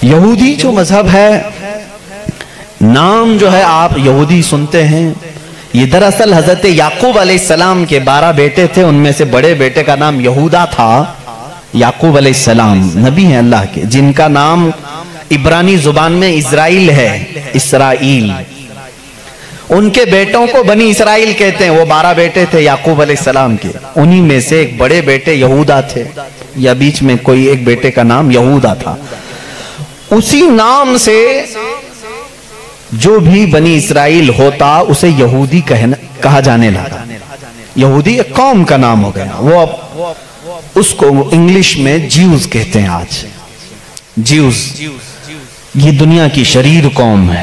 یہودی جو مذہب ہے، نام جو ہے آپ یہودی سنتے ہیں، یہ دراصل حضرت یعقوب علیہ السلام کے 12 بیٹے تھے، ان میں سے بڑے بیٹے کا نام یہودا تھا۔ یعقوب علیہ السلام نبی ہیں اللہ کے، جن کا نام عبرانی زبان میں اسرائیل ہے، اسرائیل۔ ان کے بیٹوں کو بنی اسرائیل کہتے ہیں۔ وہ 12 بیٹے تھے یعقوب علیہ السلام کے، انہی میں سے ایک بڑے بیٹے یہودا تھے، یا بیچ میں کوئی ایک بیٹے کا نام یہودا تھا۔ اسی نام سے جو بھی بنی اسرائیل ہوتا اسے یہودی کہا جانے لگا۔ یہودی ایک قوم کا نام ہو گیا، وہ اس کو انگلش میں جیوز کہتے ہیں آج۔ جیوز یہ دنیا کی شریر قوم ہے،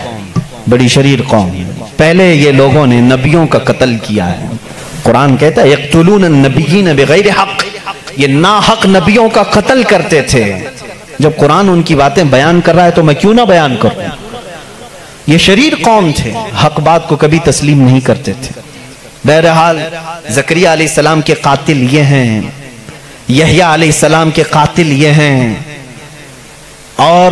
بڑی شریر قوم ہے۔ پہلے یہ لوگوں نے نبیوں کا قتل کیا ہے۔ قرآن کہتا ہے یقتلون النبیین بغیر حق، یہ ناحق نبیوں کا قتل کرتے تھے۔ جب قرآن ان کی باتیں بیان کر رہا ہے تو میں کیوں نہ بیان کروں؟ یہ شریر قوم تھے، حق بات کو کبھی تسلیم نہیں کرتے تھے۔ بہرحال زکریا علیہ السلام کے قاتل یہ ہیں، یحییٰ علیہ السلام کے قاتل یہ ہیں، اور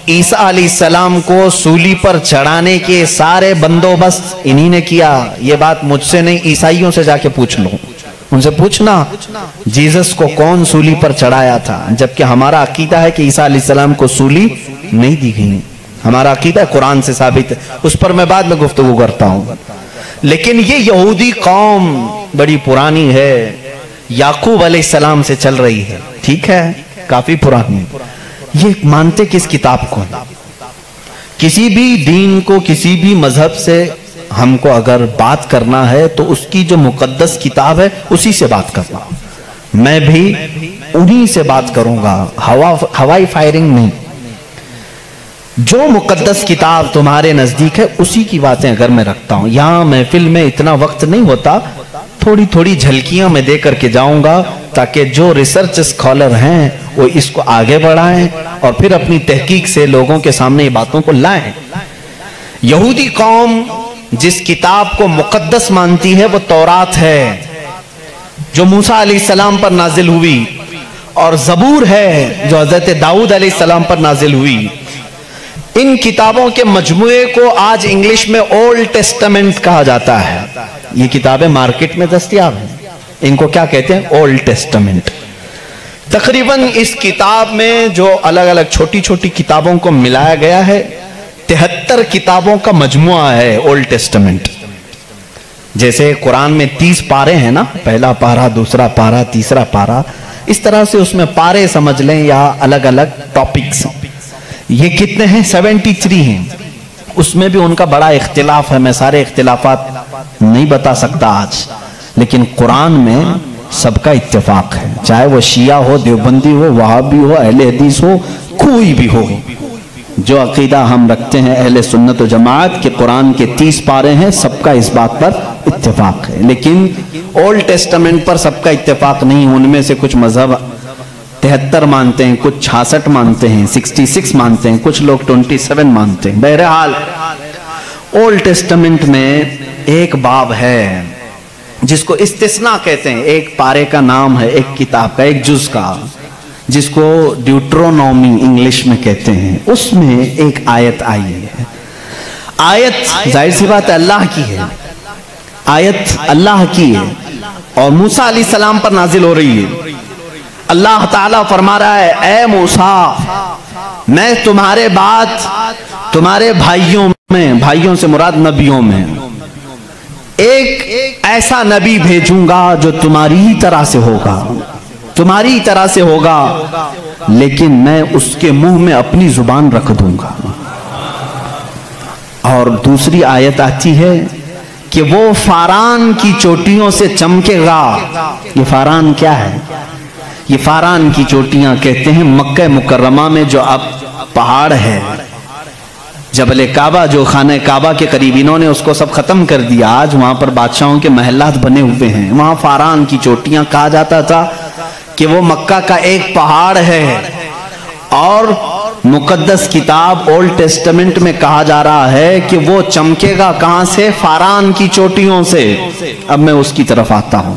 عیسیٰ علیہ السلام کو سولی پر چڑھانے کے سارے بندوبست انہی نے کیا۔ یہ بات مجھ سے نہیں، عیسائیوں سے جا کے پوچھ لو، ان سے پوچھنا جیزس کو کون سولی پر چڑھایا تھا، جبکہ ہمارا عقیدہ ہے کہ عیسیٰ علیہ السلام کو سولی نہیں دی گئی۔ ہمارا عقیدہ قرآن سے ثابت ہے، اس پر میں بعد میں گفتگو کرتا ہوں۔ لیکن یہ یہودی قوم بڑی پرانی ہے، یعقوب علیہ السلام سے چل رہی ہے، ٹھیک ہے، کافی پرانی۔ یہ مانتے کس کتاب کو؟ کسی بھی دین کو، کسی بھی مذہب سے ہم کو اگر بات کرنا ہے تو اس کی جو مقدس کتاب ہے اسی سے بات کرنا۔ میں بھی انہی سے بات کروں گا، ہوائی فائرنگ نہیں۔ جو مقدس کتاب تمہارے نزدیک ہے اسی کی باتیں اگر میں رکھتا ہوں۔ یہاں محفل میں اتنا وقت نہیں ہوتا، تھوڑی تھوڑی جھلکیاں میں دے کر کے جاؤں گا تاکہ جو ریسرچ اسکالر ہیں وہ اس کو آگے بڑھائیں اور پھر اپنی تحقیق سے لوگوں کے سامنے یہ باتوں کو لائیں۔ یہودی قوم جس کتاب کو مقدس مانتی ہے وہ تورات ہے، جو موسیٰ علیہ السلام پر نازل ہوئی، اور زبور ہے جو حضرت داؤد علیہ السلام پر نازل ہوئی۔ ان کتابوں کے مجموعے کو آج انگلش میں اولڈ ٹیسٹمنٹ کہا جاتا ہے۔ یہ کتابیں مارکیٹ میں دستیاب ہیں، ان کو کیا کہتے ہیں؟ Old testament. تقریباً اس کتاب میں جو الگ الگ چھوٹی چھوٹی کتابوں کو ملایا گیا ہے 73 کتابوں کا مجموعہ ہے اولڈ ٹیسٹمنٹ۔ جیسے قرآن میں 30 پارے ہیں نا، پہلا پارہ، دوسرا پارہ، تیسرا پارہ، اس طرح سے اس میں پارے سمجھ لیں یا الگ الگ ٹاپکس۔ یہ کتنے ہیں؟ 73 ہیں۔ اس میں بھی ان کا بڑا اختلاف ہے، میں سارے اختلافات نہیں بتا سکتا آج، لیکن قرآن میں سب کا اتفاق ہے، چاہے وہ شیعہ ہو، دیوبندی ہو، وہابی ہو، اہل حدیث ہو، کوئی بھی ہو۔ جو عقیدہ ہم رکھتے ہیں اہل سنت و جماعت کہ قرآن کے 30 پارے ہیں، سب کا اس بات پر اتفاق ہے۔ لیکن اولڈ ٹیسٹمنٹ پر سب کا اتفاق نہیں، ان میں سے کچھ مذہب 73 مانتے ہیں، کچھ 66 مانتے ہیں، 66 مانتے ہیں، کچھ لوگ 27 مانتے ہیں۔ بہرحال اولڈ ٹیسٹمنٹ میں ایک باب ہے جس کو استثناء کہتے ہیں، ایک پارے کا نام ہے، ایک کتاب کا، ایک جز کا، جس کو ڈیوٹرونومی انگلش میں کہتے ہیں۔ اس میں ایک آیت آئی ہے۔ آیت ظاہر سی بات ہے اللہ کی ہے، آیت اللہ کی ہے اور موسیٰ علیہ السلام پر نازل ہو رہی ہے۔ اللہ تعالیٰ فرما رہا ہے اے موسیٰ، میں تمہارے بعد تمہارے بھائیوں میں، بھائیوں سے مراد نبیوں میں، ایک ایسا نبی بھیجوں گا جو تمہاری طرح سے ہوگا، تمہاری طرح سے ہوگا، لیکن میں اس کے منہ میں اپنی زبان رکھ دوں گا۔ اور دوسری آیت آتی ہے کہ وہ فاران کی چوٹیوں سے چمکے گا۔ یہ فاران کیا ہے؟ یہ فاران کی چوٹیاں کہتے ہیں مکہ مکرمہ میں جو اب پہاڑ ہے، جبل کعبہ جو خانہ کعبہ کے قریب، انہوں نے اس کو سب ختم کر دیا، آج وہاں پر بادشاہوں کے محلات بنے ہوئے ہیں۔ وہاں فاران کی چوٹیاں کہا جاتا تھا کہ وہ مکہ کا ایک پہاڑ ہے، اور مقدس کتاب اولڈ ٹیسٹمنٹ میں کہا جا رہا ہے کہ وہ چمکے گا کہاں سے؟ فاران کی چوٹیوں سے۔ اب میں اس کی طرف آتا ہوں۔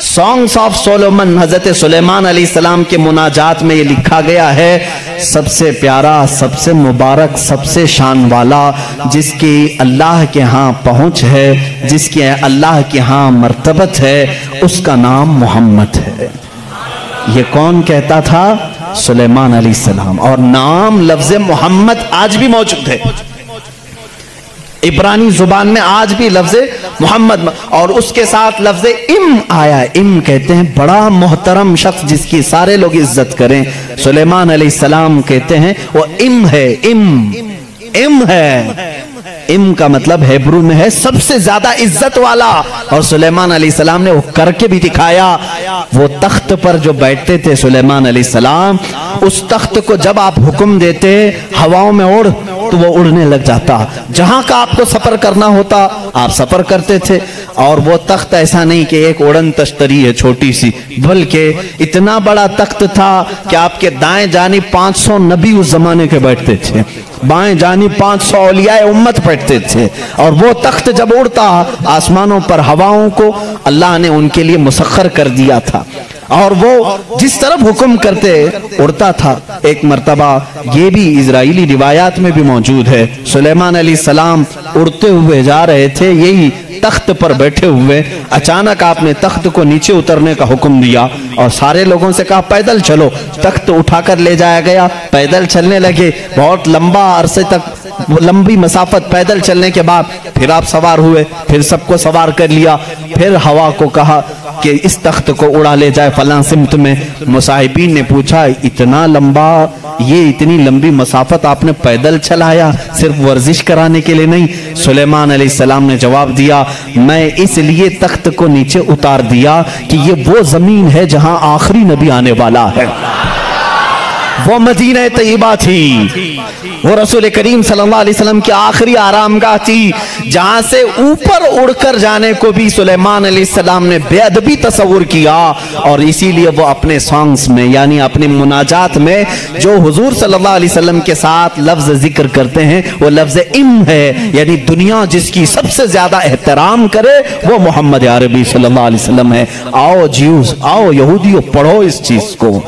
سانگس آف سولومن حضرت سلیمان علیہ السلام کے مناجات میں یہ لکھا گیا ہے، سب سے پیارا، سب سے مبارک، سب سے شان والا، جس کی اللہ کے ہاں پہنچ ہے، جس کی اللہ کے ہاں مرتبت ہے، اس کا نام محمد ہے۔ یہ کون کہتا تھا؟ سلیمان علیہ السلام۔ اور نام لفظ محمد آج بھی موجود ہے، عبرانی زبان میں آج بھی لفظ محمد، اور اس کے ساتھ لفظ ام آیا ہے۔ ام کہتے ہیں بڑا محترم شخص جس کی سارے لوگ عزت کریں، سلیمان علیہ السلام کہتے ہیں وہ ام ہے، ام ہے۔ ام کا مطلب ہیبرو میں ہے سب سے زیادہ عزت والا، اور سلیمان علیہ السلام نے وہ کر کے بھی دکھایا۔ وہ تخت پر جو بیٹھتے تھے سلیمان علیہ السلام، اس تخت کو جب آپ حکم دیتے ہواؤں میں اڑ تو وہ اڑنے لگ جاتا، جہاں کا آپ کو سفر کرنا ہوتا آپ سفر کرتے تھے۔ اور وہ تخت ایسا نہیں کہ ایک اڑن تشتری ہے چھوٹی سی، بلکہ اتنا بڑا تخت تھا کہ آپ کے دائیں جانب 500 نبی اس زمانے کے بیٹھتے تھے، بائیں جانب 500 اولیاء امت بیٹھتے تھے، اور وہ تخت جب اڑتا آسمانوں پر ہواؤں کو اللہ نے ان کے لیے مسخر کر دیا تھا، اور وہ جس طرف حکم کرتے اڑتا تھا۔ ایک مرتبہ یہ بھی اسرائیلی روایات میں بھی موجود ہے، سلیمان علیہ السلام اڑتے ہوئے جا رہے تھے، یہی تخت پر بیٹھے ہوئے، اچانک آپ نے تخت کو نیچے اترنے کا حکم دیا اور سارے لوگوں سے کہا پیدل چلو۔ تخت اٹھا کر لے جایا گیا، پیدل چلنے لگے، بہت لمبا عرصے تک، لمبی مسافت پیدل چلنے کے بعد پھر آپ سوار ہوئے، پھر سب کو سوار کر لیا، پھر ہوا کو کہا کہ اس تخت کو اڑا لے جائے فلاں سمت میں۔ مصاحبین نے پوچھا اتنا لمبا، یہ اتنی لمبی مسافت آپ نے پیدل چلایا، صرف ورزش کرانے کے لیے نہیں؟ سلیمان علیہ السلام نے جواب دیا میں اس لیے تخت کو نیچے اتار دیا کہ یہ وہ زمین ہے جہاں آخری نبی آنے والا ہے، وہ مدینہ طیبہ تھی، وہ رسول کریم صلی اللہ علیہ وسلم کی آخری آرام گاہ تھی، جہاں سے اوپر اڑ کر جانے کو بھی سلیمان علیہ السلام نے بے ادبی تصور کیا، اور اسی لیے وہ اپنے سانگز میں یعنی اپنے مناجات میں جو حضور صلی اللہ علیہ وسلم کے ساتھ لفظ ذکر کرتے ہیں وہ لفظ ام ہے، یعنی دنیا جس کی سب سے زیادہ احترام کرے وہ محمد عربی صلی اللہ علیہ وسلم ہے۔ آؤ جیوز، آؤ یہودیوں، پڑھو اس چیز کو۔